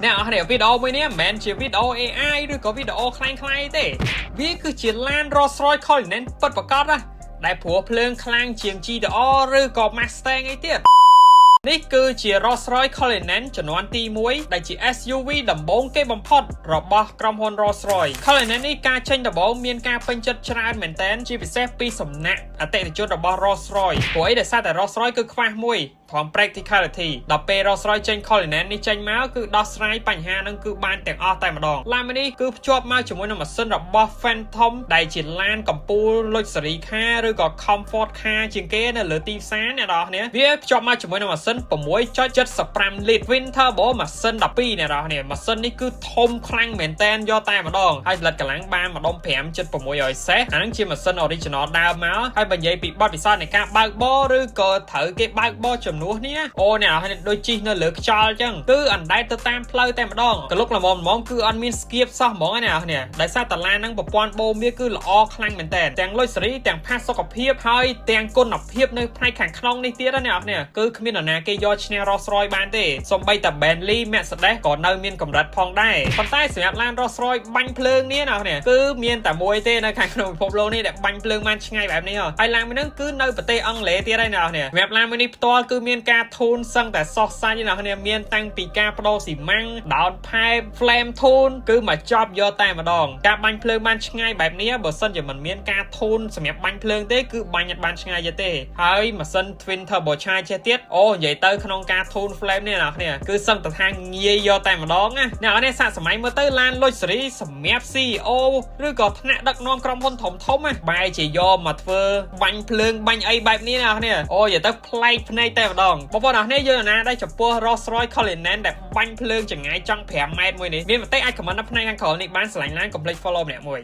nè ở đây video mới nè mẹn chỉ video AI rồi có video khai khai thế vì cứ chỉ lan Rolls Royce khỏi nên bật vào cót á đại phùa phượng khang chiềng chi đó rồi có Mustang ấy tiệt នេះគឺជា Rolls Royce Cullinan ចំនួនទី1ដែលជា SUV ដំបូងគេបំផុតរបស់ក្រុមហ៊ុន Rolls Royce Cullinan នេះការចេញដំបូងមានការពេញចិត្តច្រើនមែនទែនជាពិសេសពីសំណាក់អតិថិជនរបស់ Rolls Royce ព្រោះអីដោយសារតែ Rolls Royce គឺខ្វះមួយព្រម practicality ដល់ពេល Rolls Royce ចេញ Cullinan នេះចេញមកគឺដោះស្រាយបញ្ហាហ្នឹងគឺបានទាំងអស់តែម្ដងឡាននេះគឺភ្ជាប់មកជាមួយនឹងម៉ាស៊ីនរបស់ Phantom ដែលជាឡានកំពូលលុចសេរីខាឬក៏ Comfort Car ជាងគេនៅលើទីផ្សារអ្នកនរគ្នាវាភ្ជាប់មកជាមួយនឹងម៉ាស៊ីន 6.75 លីត្រ Twin Turbo ម៉ាស៊ីន 12 អ្នកនរគ្នាម៉ាស៊ីននេះគឺធំខ្លាំងមែនតែនយកតែម្ដងហើយផលិតកម្លាំងបានម្ដុំ 5.6 សេសអាហ្នឹងជាម៉ាស៊ីន original ដើមមកហើយបើនិយាយពីបទពិសោធន៍នៃការបើកបរឬក៏ត្រូវគេបើកបរជំនួសនេះអូអ្នកនរគ្នាដូចជិះនៅលើខ្យល់អញ្ចឹងគឺអណ្ដែតទៅតាមផ្លូវតែម្ដងក្លុកល្មមគឺអត់មានស្គៀបសោះហ្មងអ្នកនរគ្នាដោយសារតាឡានហ្នឹងប្រព័ន្ធបូមវាគឺល្អខ្លាំងមែនតែនទាំងលុយសេរីទាំងផាសសុខភាពហើយទាំងគុណភាពនៅផ្នែកខាងក្នុងនេះទៀតណាអ្នកនរគ្នាគឺគ្មាននរណាគេយកឈ្នះ Rolls Royce បានទេសូម្បីតែ Bentley Mercedes ក៏នៅមានកម្រិតផងដែរប៉ុន្តែសម្រាប់ឡាន Rolls Royce បាញ់ភ្លើងនេះណាអ្នកគឺមានតែមួយទេនៅខាងក្នុងពិភពលោកនេះដែលបាញ់ភ្លើងបានឆ្ងាយបែបនេះហើយឡានមួយហ្នឹងគឺនៅប្រទេសអង់គ្លេសទៀតហើយអ្នកសម្រាប់ឡានមួយនេះផ្ទាល់គឺមានការធូនសឹងតែសោះសាច់អ្នកមានតាំងពីការបដូរស៊ីម៉ាំងដោនផែប flame ធូនគឺមកចប់យកតែម្ដងការបាញ់ភ្លើងបានឆ្ងាយបែបនេះបើសិនជាមិនមានការធូនសម្រាប់បាញ់ភ្លើងទេគឺបាញ់អត់បានឆ្ងាយទេហើយម៉ាស៊ីន Twin Turbo Charge ចេះទៀតអូនិយាយទៅក្នុងការធូន flame នេះអ្នកគ្នាគឺសឹងតែថាងាយយកតែម្ដងណាអ្នកនេះសាកសម័យមើលទៅឡានលុចសេរីសម្រាប់ CEO ឬក៏ថ្នាក់ដឹកនាំក្រុមហ៊ុនធំណាបែរជាយកមកធ្វើបាញ់ភ្លើងបាញ់អីបែបនេះអ្នកគ្នាអូនិយាយទៅប្លែកភ្នែកតែម្ដងបងប្អូនអ្នកនេះយើងណាដែលចំពោះ Rolls Royce Cullinan ដែលបាញ់ភ្លើងចង្ងាយចង់5ម៉ែត្រមួយនេះមានមតិអាចខមមិននៅផ្នែកខាងក្រោមនេះបានឆ្លាញ់ឡានកុំភ្លេច follow ម្នាក់មួយ